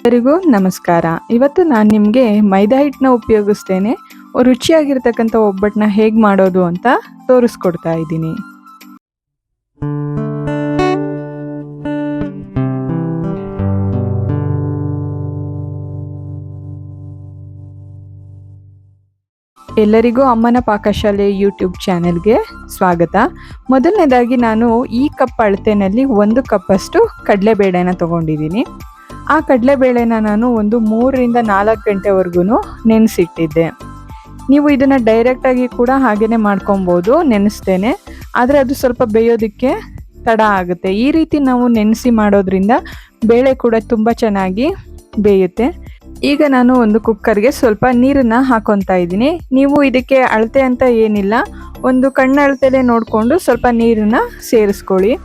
ಎಲ್ಲರಿಗೂ ನಮಸ್ಕಾರ. ಇವತ್ತು ನಾನು ನಿಮಗೆ ಮೈದಾ ಹಿಟ್ಟನ್ನ ಉಪಯೋಗಿಸ್ತೇನೆ ರುಚಿಯಾಗಿರ್ತಕ್ಕಂಥ ಒಬ್ಬಟ್ಟನ್ನ ಹೇಗೆ ಮಾಡೋದು ಅಂತ ತೋರಿಸ್ಕೊಡ್ತಾ ಇದ್ದೀನಿ. ಎಲ್ಲರಿಗೂ ಅಮ್ಮನ ಪಾಕಶಾಲೆ ಯೂಟ್ಯೂಬ್ ಚಾನೆಲ್ಗೆ ಸ್ವಾಗತ. ಮೊದಲನೇದಾಗಿ ನಾನು ಈ ಕಪ್ ಅಳತೆನಲ್ಲಿ 1 ಕಪ್ಪಷ್ಟು ಕಡಲೆಬೇಳೆನ ತೊಗೊಂಡಿದ್ದೀನಿ. ಆ ಕಡಲೆಬೇಳೆನ ನಾನು ಒಂದು 3 ರಿಂದ 4 ಗಂಟೆವರೆಗೂ ನೆನೆಸಿಟ್ಟಿದ್ದೆ. ನೀವು ಇದನ್ನು ಡೈರೆಕ್ಟಾಗಿ ಕೂಡ ಹಾಗೇ ಮಾಡ್ಕೊಬೋದು ನೆನೆಸ್ತೇನೆ, ಆದರೆ ಅದು ಸ್ವಲ್ಪ ಬೇಯೋದಕ್ಕೆ ತಡ ಆಗುತ್ತೆ. ಈ ರೀತಿ ನಾವು ನೆನೆಸಿ ಮಾಡೋದ್ರಿಂದ ಬೇಳೆ ಕೂಡ ತುಂಬ ಚೆನ್ನಾಗಿ ಬೇಯುತ್ತೆ. ಈಗ ನಾನು ಒಂದು ಕುಕ್ಕರ್ಗೆ ಸ್ವಲ್ಪ ನೀರನ್ನು ಹಾಕೊತಾ ಇದ್ದೀನಿ. ನೀವು ಇದಕ್ಕೆ ಅಳತೆ ಅಂತ ಏನಿಲ್ಲ, ಒಂದು ಕಣ್ಣಳತೆಲೇ ನೋಡಿಕೊಂಡು ಸ್ವಲ್ಪ ನೀರನ್ನು ಸೇರಿಸ್ಕೊಳ್ಳಿ.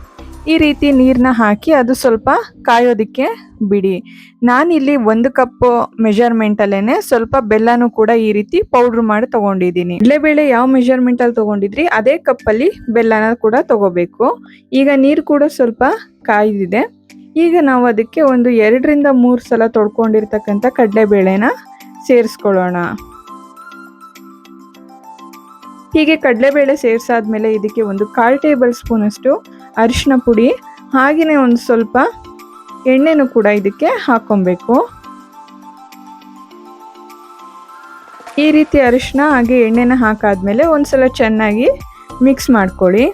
ಈ ರೀತಿ ನೀರನ್ನ ಹಾಕಿ ಅದು ಸ್ವಲ್ಪ ಕಾಯೋದಕ್ಕೆ ಬಿಡಿ. ನಾನಿಲ್ಲಿ 1 ಕಪ್ ಮೆಜರ್ಮೆಂಟಲ್ಲೇ ಸ್ವಲ್ಪ ಬೆಲ್ಲನೂ ಕೂಡ ಈ ರೀತಿ ಪೌಡ್ರ್ ಮಾಡಿ ತೊಗೊಂಡಿದ್ದೀನಿ. ಕಡಲೆಬೇಳೆ ಯಾವ ಮೆಜರ್ಮೆಂಟಲ್ಲಿ ತೊಗೊಂಡಿದ್ರಿ ಅದೇ ಕಪ್ಪಲ್ಲಿ ಬೆಲ್ಲನ ಕೂಡ ತೊಗೋಬೇಕು. ಈಗ ನೀರು ಕೂಡ ಸ್ವಲ್ಪ ಕಾಯ್ದಿದೆ. ಈಗ ನಾವು ಅದಕ್ಕೆ ಒಂದು 2 ರಿಂದ 3 ಸಲ ತೊಳ್ಕೊಂಡಿರ್ತಕ್ಕಂಥ ಕಡಲೆಬೇಳೆನ ಸೇರಿಸ್ಕೊಳ್ಳೋಣ. ಹೀಗೆ ಕಡಲೆಬೇಳೆ ಸೇರಿಸಾದ್ಮೇಲೆ ಇದಕ್ಕೆ ಒಂದು 1/4 ಟೇಬಲ್ ಸ್ಪೂನಷ್ಟು ಅರಿಶಿನ ಪುಡಿ, ಹಾಗೆಯೇ ಒಂದು ಸ್ವಲ್ಪ ಎಣ್ಣೆನೂ ಕೂಡ ಇದಕ್ಕೆ ಹಾಕ್ಕೊಬೇಕು. ಈ ರೀತಿ ಅರಿಶಿನ ಹಾಗೆ ಎಣ್ಣೆನ ಹಾಕಾದ್ಮೇಲೆ ಒಂದ್ಸಲ ಚೆನ್ನಾಗಿ ಮಿಕ್ಸ್ ಮಾಡ್ಕೊಳ್ಳಿ.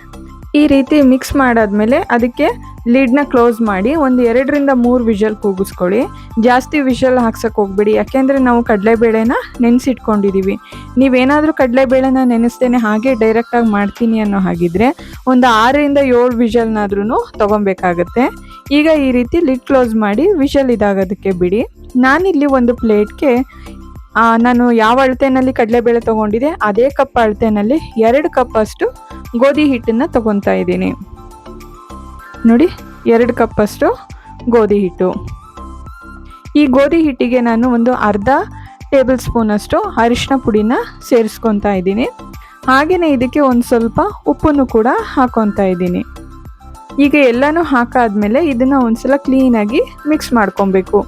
ಈ ರೀತಿ ಮಿಕ್ಸ್ ಮಾಡಾದ್ಮೇಲೆ ಅದಕ್ಕೆ ಲಿಡ್ನ ಕ್ಲೋಸ್ ಮಾಡಿ ಒಂದು 2 ರಿಂದ 3 ವಿಷಲ್ ಕೂಗಿಸ್ಕೊಳ್ಳಿ. ಜಾಸ್ತಿ ವಿಷಲ್ ಹಾಕ್ಸಕ್ಕೆ ಹೋಗ್ಬೇಡಿ, ಯಾಕೆಂದರೆ ನಾವು ಕಡಲೆಬೇಳೆನ ನೆನೆಸಿಟ್ಕೊಂಡಿದ್ದೀವಿ. ನೀವೇನಾದರೂ ಕಡಲೆಬೇಳೆನ ನೆನೆಸ್ತೇನೆ ಹಾಗೆ ಡೈರೆಕ್ಟಾಗಿ ಮಾಡ್ತೀನಿ ಅನ್ನೋ ಹಾಗಿದ್ರೆ ಒಂದು 6 ರಿಂದ 7 ವಿಷಲ್ನಾದ್ರೂ ತೊಗೊಬೇಕಾಗತ್ತೆ. ಈಗ ಈ ರೀತಿ ಲಿಡ್ ಕ್ಲೋಸ್ ಮಾಡಿ ವಿಷಲ್ ಇದಾಗೋದಕ್ಕೆ ಬಿಡಿ. ನಾನಿಲ್ಲಿ ಒಂದು ಪ್ಲೇಟ್ಗೆ ನಾನು ಯಾವ ಅಳತೆನಲ್ಲಿ ಕಡಲೆಬೇಳೆ ತೊಗೊಂಡಿದ್ದೆ ಅದೇ ಕಪ್ ಅಳತೆನಲ್ಲಿ 2 ಕಪ್ಪಷ್ಟು ಗೋಧಿ ಹಿಟ್ಟನ್ನು ತೊಗೊತಾ ಇದ್ದೀನಿ. ನೋಡಿ, 2 ಕಪ್ಪಷ್ಟು ಗೋಧಿ ಹಿಟ್ಟು. ಈ ಗೋಧಿ ಹಿಟ್ಟಿಗೆ ನಾನು ಒಂದು ಅರ್ಧ ಟೇಬಲ್ ಸ್ಪೂನಷ್ಟು ಅರಿಶಿನ ಪುಡಿನ ಸೇರಿಸ್ಕೊತಾ ಇದ್ದೀನಿ. ಹಾಗೆಯೇ ಇದಕ್ಕೆ ಒಂದು ಸ್ವಲ್ಪ ಉಪ್ಪನ್ನು ಕೂಡ ಹಾಕೊತಾ ಇದ್ದೀನಿ. ಈಗ ಎಲ್ಲನೂ ಹಾಕಾದ್ಮೇಲೆ ಇದನ್ನು ಒಂದ್ಸಲ ಕ್ಲೀನಾಗಿ ಮಿಕ್ಸ್ ಮಾಡ್ಕೊಬೇಕು.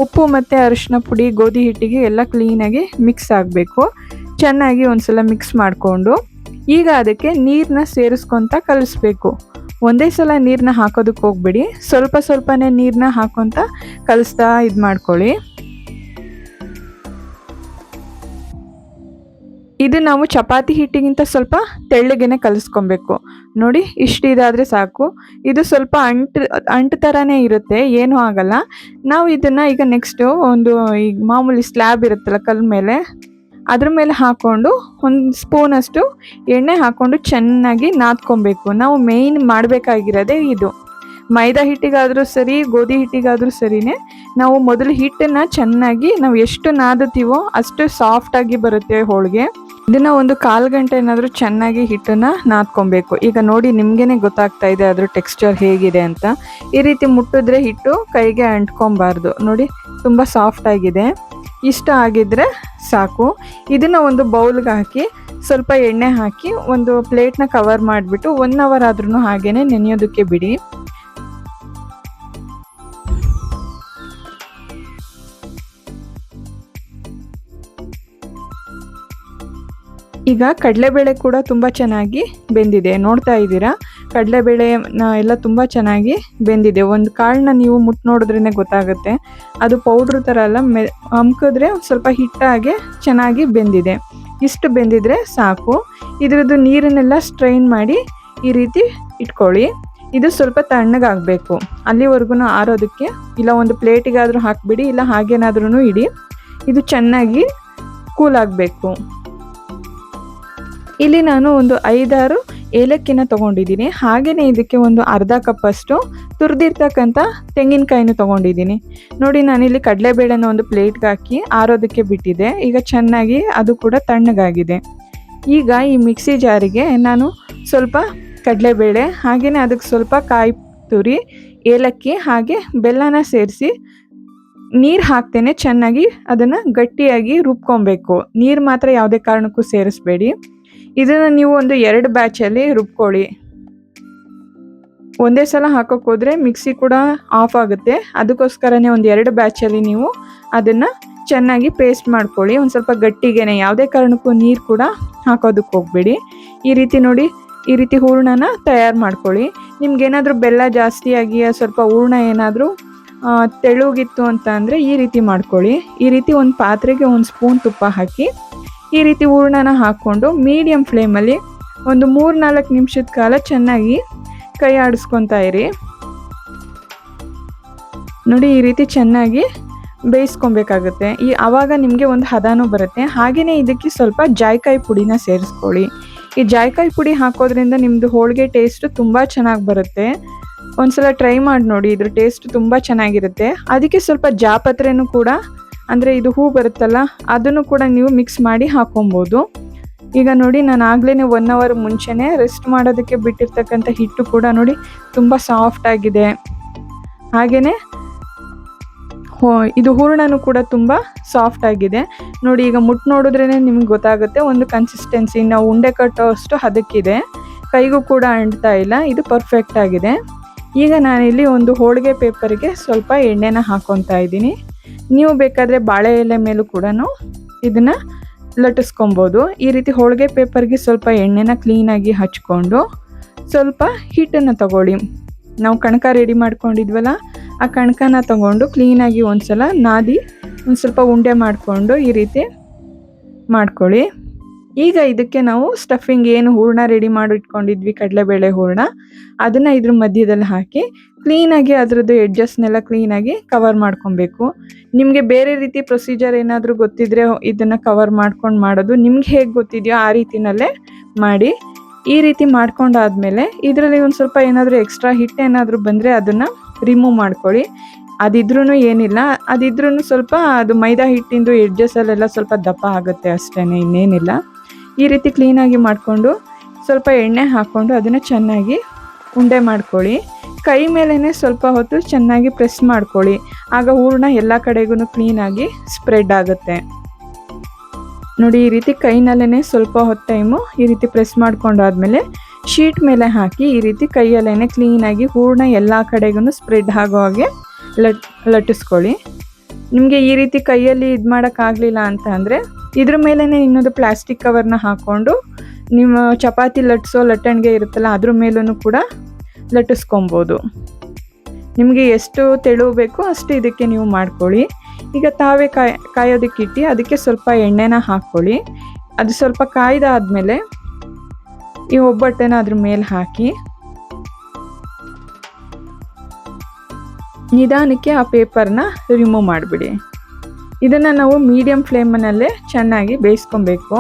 ಉಪ್ಪು ಮತ್ತು ಅರಿಶಿನ ಪುಡಿ ಗೋಧಿ ಹಿಟ್ಟಿಗೆ ಎಲ್ಲ ಕ್ಲೀನಾಗಿ ಮಿಕ್ಸ್ ಆಗಬೇಕು. ಚೆನ್ನಾಗಿ ಒಂದ್ಸಲ ಮಿಕ್ಸ್ ಮಾಡಿಕೊಂಡು ಈಗ ಅದಕ್ಕೆ ನೀರನ್ನ ಸೇರಿಸ್ಕೊತ ಕಲಿಸ್ಬೇಕು. ಒಂದೇ ಸಲ ನೀರನ್ನ ಹಾಕೋದಕ್ಕೆ ಹೋಗ್ಬೇಡಿ, ಸ್ವಲ್ಪ ಸ್ವಲ್ಪನೇ ನೀರನ್ನ ಹಾಕೊತ ಕಲಿಸ್ತಾ ಇದು ಮಾಡ್ಕೊಳ್ಳಿ. ಇದು ನಾವು ಚಪಾತಿ ಹಿಟ್ಟಿಗಿಂತ ಸ್ವಲ್ಪ ತೆಳ್ಳಗೆನೆ ಕಲಿಸ್ಕೊಬೇಕು. ನೋಡಿ, ಇಷ್ಟು ಇದಾದರೆ ಸಾಕು. ಇದು ಸ್ವಲ್ಪ ಅಂಟು ಥರನೇ ಇರುತ್ತೆ, ಏನೂ ಆಗಲ್ಲ. ನಾವು ಇದನ್ನು ಈಗ ನೆಕ್ಸ್ಟು ಒಂದು ಈಗ ಮಾಮೂಲಿ ಸ್ಲ್ಯಾಬ್ ಇರುತ್ತಲ್ಲ ಕಲ್ಲು ಮೇಲೆ, ಅದ್ರ ಮೇಲೆ ಹಾಕ್ಕೊಂಡು ಒಂದು ಸ್ಪೂನಷ್ಟು ಎಣ್ಣೆ ಹಾಕ್ಕೊಂಡು ಚೆನ್ನಾಗಿ ನಾದ್ಕೊಬೇಕು. ನಾವು ಮೇಯ್ನ್ ಮಾಡಬೇಕಾಗಿರೋದೇ ಇದು. ಮೈದಾ ಹಿಟ್ಟಿಗಾದರೂ ಸರಿ, ಗೋಧಿ ಹಿಟ್ಟಿಗಾದರೂ ಸರಿನೇ, ನಾವು ಮೊದಲು ಹಿಟ್ಟನ್ನು ಚೆನ್ನಾಗಿ ನಾವು ಎಷ್ಟು ನಾದುತ್ತೀವೋ ಅಷ್ಟು ಸಾಫ್ಟಾಗಿ ಬರುತ್ತೆ ಹೋಳಿಗೆ. ಇದನ್ನು ಒಂದು 1/4 ಗಂಟೆ ಏನಾದರೂ ಚೆನ್ನಾಗಿ ಹಿಟ್ಟನ್ನು ನಾದ್ಕೊಬೇಕು. ಈಗ ನೋಡಿ, ನಿಮಗೇ ಗೊತ್ತಾಗ್ತಾ ಇದೆ ಅದ್ರ ಟೆಕ್ಸ್ಚರ್ ಹೇಗಿದೆ ಅಂತ. ಈ ರೀತಿ ಮುಟ್ಟಿದ್ರೆ ಹಿಟ್ಟು ಕೈಗೆ ಅಂಟ್ಕೊಬಾರ್ದು. ನೋಡಿ, ತುಂಬ ಸಾಫ್ಟಾಗಿದೆ. ಇಷ್ಟ ಆಗಿದ್ದರೆ ಸಾಕು. ಇದನ್ನು ಒಂದು ಬೌಲ್ಗೆ ಹಾಕಿ ಸ್ವಲ್ಪ ಎಣ್ಣೆ ಹಾಕಿ ಒಂದು ಪ್ಲೇಟ್ನ ಕವರ್ ಮಾಡಿಬಿಟ್ಟು 1 ಅವರ್ ಆದ್ರೂ ಹಾಗೇ ನೆನೆಯೋದಕ್ಕೆ ಬಿಡಿ. ಈಗ ಕಡಲೆಬೇಳೆ ಕೂಡ ತುಂಬ ಚೆನ್ನಾಗಿ ಬೆಂದಿದೆ, ನೋಡ್ತಾ ಇದ್ದೀರಾ. ಕಡಲೆಬೇಳೆ ಎಲ್ಲ ತುಂಬ ಚೆನ್ನಾಗಿ ಬೆಂದಿದೆ. ಒಂದು ಕಾಳನ್ನ ನೀವು ಮುಟ್ಟು ನೋಡಿದ್ರೇ ಗೊತ್ತಾಗುತ್ತೆ, ಅದು ಪೌಡ್ರ್ ಥರ ಎಲ್ಲ ಅಮ್ಕಿದ್ರೆ ಸ್ವಲ್ಪ ಹಿಟ್ಟಾಗೆ ಚೆನ್ನಾಗಿ ಬೆಂದಿದೆ. ಇಷ್ಟು ಬೆಂದಿದ್ರೆ ಸಾಕು. ಇದರದ್ದು ನೀರನ್ನೆಲ್ಲ ಸ್ಟ್ರೈನ್ ಮಾಡಿ ಈ ರೀತಿ ಇಟ್ಕೊಳ್ಳಿ. ಇದು ಸ್ವಲ್ಪ ತಣ್ಣಗಾಗಬೇಕು, ಅಲ್ಲಿವರೆಗೂ ಆರೋದಕ್ಕೆ. ಇಲ್ಲ ಒಂದು ಪ್ಲೇಟಿಗಾದರೂ ಹಾಕಿಬಿಡಿ, ಇಲ್ಲ ಹಾಗೇನಾದ್ರೂ ಇಡಿ. ಇದು ಚೆನ್ನಾಗಿ ಕೂಲ್ ಆಗಬೇಕು. ಇಲ್ಲಿ ನಾನು ಒಂದು 5-6 ಏಲಕ್ಕಿನ ತೊಗೊಂಡಿದ್ದೀನಿ. ಹಾಗೆಯೇ ಇದಕ್ಕೆ ಒಂದು ಅರ್ಧ ಕಪ್ಪಷ್ಟು ತುರಿದಿರ್ತಕ್ಕಂಥ ತೆಂಗಿನಕಾಯಿನೂ ತೊಗೊಂಡಿದ್ದೀನಿ. ನೋಡಿ, ನಾನಿಲ್ಲಿ ಕಡಲೆಬೇಳೆನ ಒಂದು ಪ್ಲೇಟ್ಗೆ ಹಾಕಿ ಆರೋದಕ್ಕೆ ಬಿಟ್ಟಿದ್ದೆ. ಈಗ ಚೆನ್ನಾಗಿ ಅದು ಕೂಡ ತಣ್ಣಗಾಗಿದೆ. ಈಗ ಈ ಮಿಕ್ಸಿ ಜಾರಿಗೆ ನಾನು ಸ್ವಲ್ಪ ಕಡಲೆಬೇಳೆ, ಹಾಗೆಯೇ ಅದಕ್ಕೆ ಸ್ವಲ್ಪ ಕಾಯಿ ತುರಿ, ಏಲಕ್ಕಿ ಹಾಗೆ ಬೆಲ್ಲನ ಸೇರಿಸಿ ನೀರು ಹಾಕ್ತೇನೆ ಚೆನ್ನಾಗಿ ಅದನ್ನು ಗಟ್ಟಿಯಾಗಿ ರುಬ್ಕೊಬೇಕು. ನೀರು ಮಾತ್ರ ಯಾವುದೇ ಕಾರಣಕ್ಕೂ ಸೇರಿಸ್ಬೇಡಿ. ಇದನ್ನು ನೀವು ಒಂದು 2 ಬ್ಯಾಚಲ್ಲಿ ರುಬ್ಕೊಳ್ಳಿ. ಒಂದೇ ಸಲ ಹಾಕೋಕೆ ಹೋದರೆ ಮಿಕ್ಸಿ ಕೂಡ ಆಫ್ ಆಗುತ್ತೆ. ಅದಕ್ಕೋಸ್ಕರನೇ ಒಂದು 2 ಬ್ಯಾಚಲ್ಲಿ ನೀವು ಅದನ್ನು ಚೆನ್ನಾಗಿ ಪೇಸ್ಟ್ ಮಾಡ್ಕೊಳ್ಳಿ. ಒಂದು ಸ್ವಲ್ಪ ಗಟ್ಟಿಗೆನೆ, ಯಾವುದೇ ಕಾರಣಕ್ಕೂ ನೀರು ಕೂಡ ಹಾಕೋದಕ್ಕೆ ಹೋಗಬೇಡಿ. ಈ ರೀತಿ ನೋಡಿ, ಈ ರೀತಿ ಹೂರಣನ ತಯಾರು ಮಾಡ್ಕೊಳ್ಳಿ. ನಿಮ್ಗೇನಾದರೂ ಬೆಲ್ಲ ಜಾಸ್ತಿಯಾಗಿ ಸ್ವಲ್ಪ ಹೂರಣ ಏನಾದರೂ ತೆಳುಗಿತ್ತು ಅಂತ ಅಂದರೆ ಈ ರೀತಿ ಮಾಡ್ಕೊಳ್ಳಿ. ಈ ರೀತಿ ಒಂದು ಪಾತ್ರೆಗೆ 1 ಸ್ಪೂನ್ ತುಪ್ಪ ಹಾಕಿ ಈ ರೀತಿ ಹೂರಣನ ಹಾಕ್ಕೊಂಡು ಮೀಡಿಯಮ್ ಫ್ಲೇಮಲ್ಲಿ ಒಂದು 3-4 ನಿಮಿಷದ ಕಾಲ ಚೆನ್ನಾಗಿ ಕೈ ಆಡಿಸ್ಕೊತಾ ಇರಿ. ನೋಡಿ, ಈ ರೀತಿ ಚೆನ್ನಾಗಿ ಬೇಯಿಸ್ಕೊಬೇಕಾಗುತ್ತೆ. ಆವಾಗ ನಿಮಗೆ ಒಂದು ಹದನೂ ಬರುತ್ತೆ. ಹಾಗೆಯೇ ಇದಕ್ಕೆ ಸ್ವಲ್ಪ ಜಾಯಿಕಾಯಿ ಪುಡಿನ ಸೇರಿಸ್ಕೊಳ್ಳಿ. ಈ ಜಾಯಿಕಾಯಿ ಪುಡಿ ಹಾಕೋದ್ರಿಂದ ನಿಮ್ಮದು ಹೋಳಿಗೆ ಟೇಸ್ಟು ತುಂಬ ಚೆನ್ನಾಗಿ ಬರುತ್ತೆ. ಒಂದ್ಸಲ ಟ್ರೈ ಮಾಡಿ ನೋಡಿ, ಇದ್ರ ಟೇಸ್ಟ್ ತುಂಬ ಚೆನ್ನಾಗಿರುತ್ತೆ. ಅದಕ್ಕೆ ಸ್ವಲ್ಪ ಜಾಪತ್ರೆನೂ ಕೂಡ, ಅಂದರೆ ಇದು ಹೂ ಬರುತ್ತಲ್ಲ, ಅದನ್ನು ಕೂಡ ನೀವು ಮಿಕ್ಸ್ ಮಾಡಿ ಹಾಕೊಬೋದು. ಈಗ ನೋಡಿ, ನಾನು ಆಗಲೇ 1 ಅವರ್ ಮುಂಚೆನೇ ರೆಸ್ಟ್ ಮಾಡೋದಕ್ಕೆ ಬಿಟ್ಟಿರ್ತಕ್ಕಂಥ ಹಿಟ್ಟು ಕೂಡ ನೋಡಿ ತುಂಬ ಸಾಫ್ಟ್ ಆಗಿದೆ. ಹಾಗೆಯೇ ಇದು ಹೂರಣನೂ ಕೂಡ ತುಂಬ ಸಾಫ್ಟ್ ಆಗಿದೆ. ನೋಡಿ, ಈಗ ಮುಟ್ಟು ನೋಡಿದ್ರೇ ನಿಮ್ಗೆ ಗೊತ್ತಾಗುತ್ತೆ ಒಂದು ಕನ್ಸಿಸ್ಟೆನ್ಸಿ, ನಾವು ಉಂಡೆ ಕಟ್ಟೋ ಅಷ್ಟು ಹದಕ್ಕಿದೆ, ಕೈಗೂ ಕೂಡ ಅಂಟ್ತಾ ಇಲ್ಲ. ಇದು ಪರ್ಫೆಕ್ಟ್ ಆಗಿದೆ. ಈಗ ನಾನಿಲ್ಲಿ ಒಂದು ಹೋಳಿಗೆ ಪೇಪರಿಗೆ ಸ್ವಲ್ಪ ಎಣ್ಣೆನ ಹಾಕೊತಾ ಇದ್ದೀನಿ. ನೀವು ಬೇಕಾದರೆ ಬಾಳೆ ಎಲೆ ಮೇಲೂ ಕೂಡ ಇದನ್ನು ಲಟ್ಟಿಸ್ಕೊಬೋದು. ಈ ರೀತಿ ಹೋಳಿಗೆ ಪೇಪರ್ಗೆ ಸ್ವಲ್ಪ ಎಣ್ಣೆನ ಕ್ಲೀನಾಗಿ ಹಚ್ಕೊಂಡು ಸ್ವಲ್ಪ ಹಿಟ್ಟನ್ನು ತಗೊಳ್ಳಿ. ನಾವು ಕಣಕ ರೆಡಿ ಮಾಡ್ಕೊಂಡಿದ್ವಲ್ಲ, ಆ ಕಣಕನ ತಗೊಂಡು ಕ್ಲೀನಾಗಿ ಒಂದ್ಸಲ ನಾದಿ ಒಂದು ಸ್ವಲ್ಪ ಉಂಡೆ ಮಾಡಿಕೊಂಡು ಈ ರೀತಿ ಮಾಡ್ಕೊಳ್ಳಿ. ಈಗ ಇದಕ್ಕೆ ನಾವು ಸ್ಟಫಿಂಗ್ ಏನು ಹೂರಣ ರೆಡಿ ಮಾಡಿ ಇಟ್ಕೊಂಡಿದ್ವಿ, ಕಡಲೆಬೇಳೆ ಹೂರಣ, ಅದನ್ನು ಇದ್ರ ಮಧ್ಯದಲ್ಲಿ ಹಾಕಿ ಕ್ಲೀನಾಗಿ ಅದರದ್ದು ಎಡ್ಜಸ್ನೆಲ್ಲ ಕ್ಲೀನಾಗಿ ಕವರ್ ಮಾಡ್ಕೊಬೇಕು. ನಿಮಗೆ ಬೇರೆ ರೀತಿ ಪ್ರೊಸೀಜರ್ ಏನಾದರೂ ಗೊತ್ತಿದ್ರೆ ಇದನ್ನು ಕವರ್ ಮಾಡ್ಕೊಂಡು ಮಾಡೋದು, ನಿಮ್ಗೆ ಹೇಗೆ ಗೊತ್ತಿದೆಯೋ ಆ ರೀತಿನಲ್ಲೇ ಮಾಡಿ. ಈ ರೀತಿ ಮಾಡ್ಕೊಂಡಾದ್ಮೇಲೆ ಇದರಲ್ಲಿ ಒಂದು ಸ್ವಲ್ಪ ಏನಾದರೂ ಎಕ್ಸ್ಟ್ರಾ ಹಿಟ್ಟು ಏನಾದರೂ ಬಂದರೆ ಅದನ್ನು ರಿಮೂವ್ ಮಾಡ್ಕೊಳ್ಳಿ. ಅದಿದ್ರೂ ಏನಿಲ್ಲ, ಅದಿದ್ರೂ ಸ್ವಲ್ಪ ಅದು ಮೈದಾ ಹಿಟ್ಟಿಂದು ಎಡ್ಜಸ್ಸಲ್ಲೆಲ್ಲ ಸ್ವಲ್ಪ ದಪ್ಪ ಆಗುತ್ತೆ ಅಷ್ಟೇ, ಇನ್ನೇನಿಲ್ಲ. ಈ ರೀತಿ ಕ್ಲೀನಾಗಿ ಮಾಡಿಕೊಂಡು ಸ್ವಲ್ಪ ಎಣ್ಣೆ ಹಾಕ್ಕೊಂಡು ಅದನ್ನು ಚೆನ್ನಾಗಿ ಉಂಡೆ ಮಾಡ್ಕೊಳ್ಳಿ. ಕೈ ಮೇಲೇ ಸ್ವಲ್ಪ ಹೊತ್ತು ಚೆನ್ನಾಗಿ ಪ್ರೆಸ್ ಮಾಡ್ಕೊಳ್ಳಿ. ಆಗ ಹೂರಣ ಎಲ್ಲ ಕಡೆಗೂ ಕ್ಲೀನಾಗಿ ಸ್ಪ್ರೆಡ್ ಆಗುತ್ತೆ. ನೋಡಿ, ಈ ರೀತಿ ಕೈನಲ್ಲೇ ಸ್ವಲ್ಪ ಹೊತ್ತು ಟೈಮು ಈ ರೀತಿ ಪ್ರೆಸ್ ಮಾಡ್ಕೊಂಡಾದ್ಮೇಲೆ ಶೀಟ್ ಮೇಲೆ ಹಾಕಿ ಈ ರೀತಿ ಕೈಯಲ್ಲೇ ಕ್ಲೀನಾಗಿ ಹೂರಣ ಎಲ್ಲ ಕಡೆಗೂ ಸ್ಪ್ರೆಡ್ ಆಗೋ ಹಾಗೆ ಲಟ್ಟಿಸ್ಕೊಳ್ಳಿ. ನಿಮಗೆ ಈ ರೀತಿ ಕೈಯಲ್ಲಿ ಇದು ಮಾಡೋಕ್ಕಾಗಲಿಲ್ಲ ಅಂತ ಅಂದರೆ ಇದ್ರ ಮೇಲೇ ಇನ್ನೊಂದು ಪ್ಲಾಸ್ಟಿಕ್ ಕವರ್ನ ಹಾಕ್ಕೊಂಡು ನಿಮ್ಮ ಚಪಾತಿ ಲಟ್ಟಿಸೋ ಲಟ್ಟಣಿಗೆ ಇರುತ್ತಲ್ಲ, ಅದ್ರ ಮೇಲೂ ಕೂಡ ಲಟ್ಟಿಸ್ಕೊಬೋದು. ನಿಮಗೆ ಎಷ್ಟು ತೆಳು ಬೇಕೋ ಅಷ್ಟು ಇದಕ್ಕೆ ನೀವು ಮಾಡ್ಕೊಳ್ಳಿ. ಈಗ ತಾವೇ ಕಾಯೋದಕ್ಕೆ ಇಟ್ಟು ಅದಕ್ಕೆ ಸ್ವಲ್ಪ ಎಣ್ಣೆನ ಹಾಕ್ಕೊಳ್ಳಿ. ಅದು ಸ್ವಲ್ಪ ಕಾಯ್ದಾದ್ಮೇಲೆ ಈ ಒಬ್ಬಟ್ಟೆನ ಅದ್ರ ಮೇಲೆ ಹಾಕಿ ನಿಧಾನಕ್ಕೆ ಆ ಪೇಪರ್ನ ರಿಮೂವ್ ಮಾಡಿಬಿಡಿ. ಇದನ್ನು ನಾವು ಮೀಡಿಯಮ್ ಫ್ಲೇಮಲ್ಲೇ ಚೆನ್ನಾಗಿ ಬೇಯಿಸ್ಕೊಬೇಕು.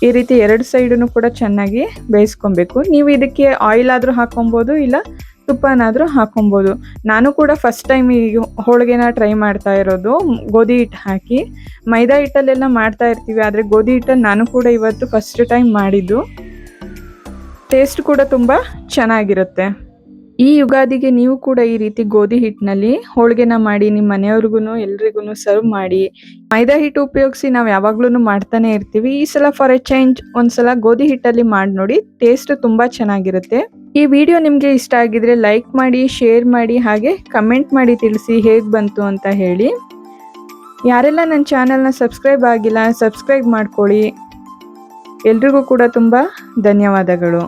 ಈ ರೀತಿ 2 ಸೈಡನ್ನು ಕೂಡ ಚೆನ್ನಾಗಿ ಬೇಯಿಸ್ಕೊಬೇಕು. ನೀವು ಇದಕ್ಕೆ ಆಯಿಲ್ ಆದರೂ ಹಾಕೊಬೋದು, ಇಲ್ಲ ತುಪ್ಪನಾದರೂ ಹಾಕೊಬೋದು. ನಾನು ಕೂಡ ಫಸ್ಟ್ ಟೈಮ್ ಈ ಹೋಳಿಗೆನ ಟ್ರೈ ಮಾಡ್ತಾ ಇರೋದು ಗೋಧಿ ಹಿಟ್ಟು ಹಾಕಿ. ಮೈದಾ ಹಿಟ್ಟಲ್ಲೆಲ್ಲ ಮಾಡ್ತಾ ಇರ್ತೀವಿ, ಆದರೆ ಗೋಧಿ ಹಿಟ್ಟಲ್ಲಿ ನಾನು ಕೂಡ ಇವತ್ತು ಫಸ್ಟ್ ಟೈಮ್ ಮಾಡಿದ್ದು. ಟೇಸ್ಟ್ ಕೂಡ ತುಂಬ ಚೆನ್ನಾಗಿರುತ್ತೆ. ಈ ಯುಗಾದಿಗೆ ನೀವು ಕೂಡ ಈ ರೀತಿ ಗೋಧಿ ಹಿಟ್ಟಿನಲ್ಲಿ ಹೋಳಿಗೆನ ಮಾಡಿ ನಿಮ್ಮ ಮನೆಯವ್ರಿಗೂ ಎಲ್ರಿಗೂ ಸರ್ವ್ ಮಾಡಿ. ಮೈದಾ ಹಿಟ್ಟು ಉಪಯೋಗಿಸಿ ನಾವು ಯಾವಾಗ್ಲೂ ಮಾಡ್ತಾನೆ ಇರ್ತೀವಿ. ಈ ಸಲ ಫಾರ್ ಎ ಚೇಂಜ್ ಒಂದ್ಸಲ ಗೋಧಿ ಹಿಟ್ಟಲ್ಲಿ ಮಾಡಿ ನೋಡಿ, ಟೇಸ್ಟ್ ತುಂಬ ಚೆನ್ನಾಗಿರುತ್ತೆ. ಈ ವಿಡಿಯೋ ನಿಮಗೆ ಇಷ್ಟ ಆಗಿದ್ರೆ ಲೈಕ್ ಮಾಡಿ, ಶೇರ್ ಮಾಡಿ, ಹಾಗೆ ಕಮೆಂಟ್ ಮಾಡಿ ತಿಳಿಸಿ ಹೇಗೆ ಬಂತು ಅಂತ ಹೇಳಿ. ಯಾರೆಲ್ಲ ನನ್ನ ಚಾನಲ್ನ ಸಬ್ಸ್ಕ್ರೈಬ್ ಆಗಿಲ್ಲ, ಸಬ್ಸ್ಕ್ರೈಬ್ ಮಾಡ್ಕೊಳ್ಳಿ. ಎಲ್ರಿಗೂ ಕೂಡ ತುಂಬ ಧನ್ಯವಾದಗಳು.